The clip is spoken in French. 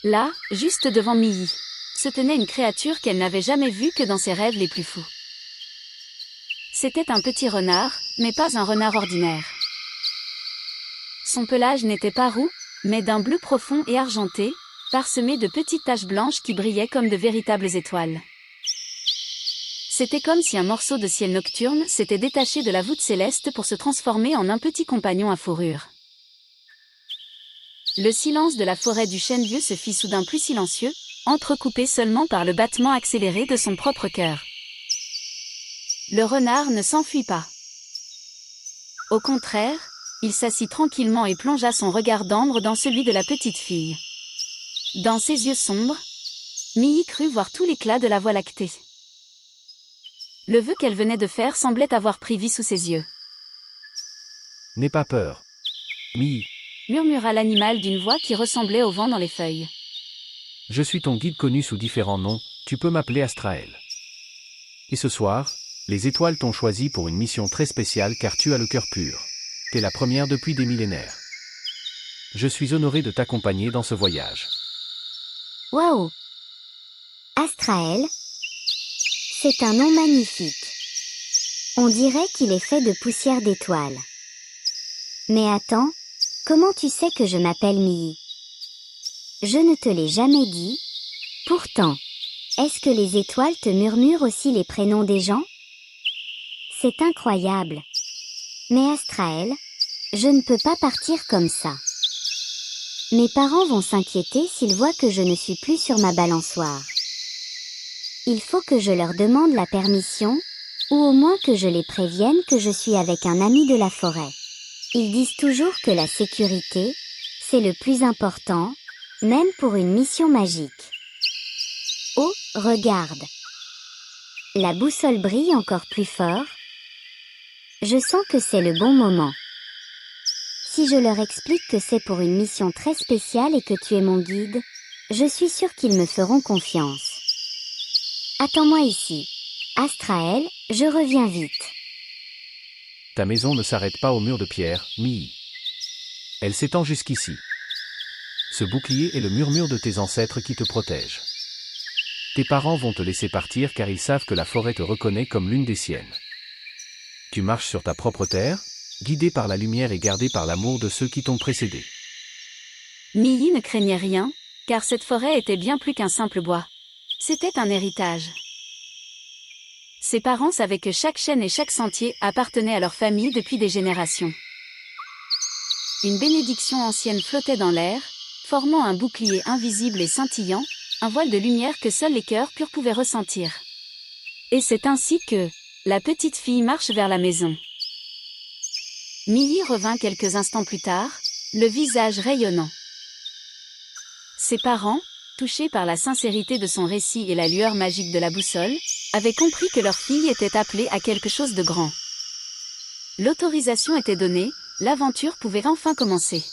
Là, juste devant Milly, se tenait une créature qu'elle n'avait jamais vue que dans ses rêves les plus fous. C'était un petit renard, mais pas un renard ordinaire. Son pelage n'était pas roux, mais d'un bleu profond et argenté, parsemé de petites taches blanches qui brillaient comme de véritables étoiles. C'était comme si un morceau de ciel nocturne s'était détaché de la voûte céleste pour se transformer en un petit compagnon à fourrure. Le silence de la forêt du chêne vieux se fit soudain plus silencieux, entrecoupé seulement par le battement accéléré de son propre cœur. Le renard ne s'enfuit pas. Au contraire, il s'assit tranquillement et plongea son regard d'ambre dans celui de la petite fille. Dans ses yeux sombres, Milly crut voir tout l'éclat de la Voie lactée. Le vœu qu'elle venait de faire semblait avoir pris vie sous ses yeux. « N'aie pas peur, Milly, » murmura l'animal d'une voix qui ressemblait au vent dans les feuilles. « Je suis ton guide connu sous différents noms, tu peux m'appeler Astraël. Et ce soir, les étoiles t'ont choisi pour une mission très spéciale car tu as le cœur pur. T'es la première depuis des millénaires. Je suis honoré de t'accompagner dans ce voyage. » Waouh! Astraël, c'est un nom magnifique. On dirait qu'il est fait de poussière d'étoiles. Mais attends, comment tu sais que je m'appelle Milly? Je ne te l'ai jamais dit. Pourtant, est-ce que les étoiles te murmurent aussi les prénoms des gens? C'est incroyable. Mais Astraël, je ne peux pas partir comme ça. Mes parents vont s'inquiéter s'ils voient que je ne suis plus sur ma balançoire. Il faut que je leur demande la permission, ou au moins que je les prévienne que je suis avec un ami de la forêt. Ils disent toujours que la sécurité, c'est le plus important, même pour une mission magique. Oh, regarde! La boussole brille encore plus fort. Je sens que c'est le bon moment. Si je leur explique que c'est pour une mission très spéciale et que tu es mon guide, je suis sûre qu'ils me feront confiance. Attends-moi ici. Astraël, je reviens vite. Ta maison ne s'arrête pas au mur de pierre, Milly. Elle s'étend jusqu'ici. Ce bouclier est le murmure de tes ancêtres qui te protègent. Tes parents vont te laisser partir car ils savent que la forêt te reconnaît comme l'une des siennes. Tu marches sur ta propre terre, guidé par la lumière et gardé par l'amour de ceux qui t'ont précédé. Milly ne craignait rien, car cette forêt était bien plus qu'un simple bois. C'était un héritage. Ses parents savaient que chaque chêne et chaque sentier appartenaient à leur famille depuis des générations. Une bénédiction ancienne flottait dans l'air, formant un bouclier invisible et scintillant, un voile de lumière que seuls les cœurs purs pouvaient ressentir. Et c'est ainsi que la petite fille marche vers la maison. Milly revint quelques instants plus tard, le visage rayonnant. Ses parents, touchés par la sincérité de son récit et la lueur magique de la boussole, avaient compris que leur fille était appelée à quelque chose de grand. L'autorisation était donnée, l'aventure pouvait enfin commencer.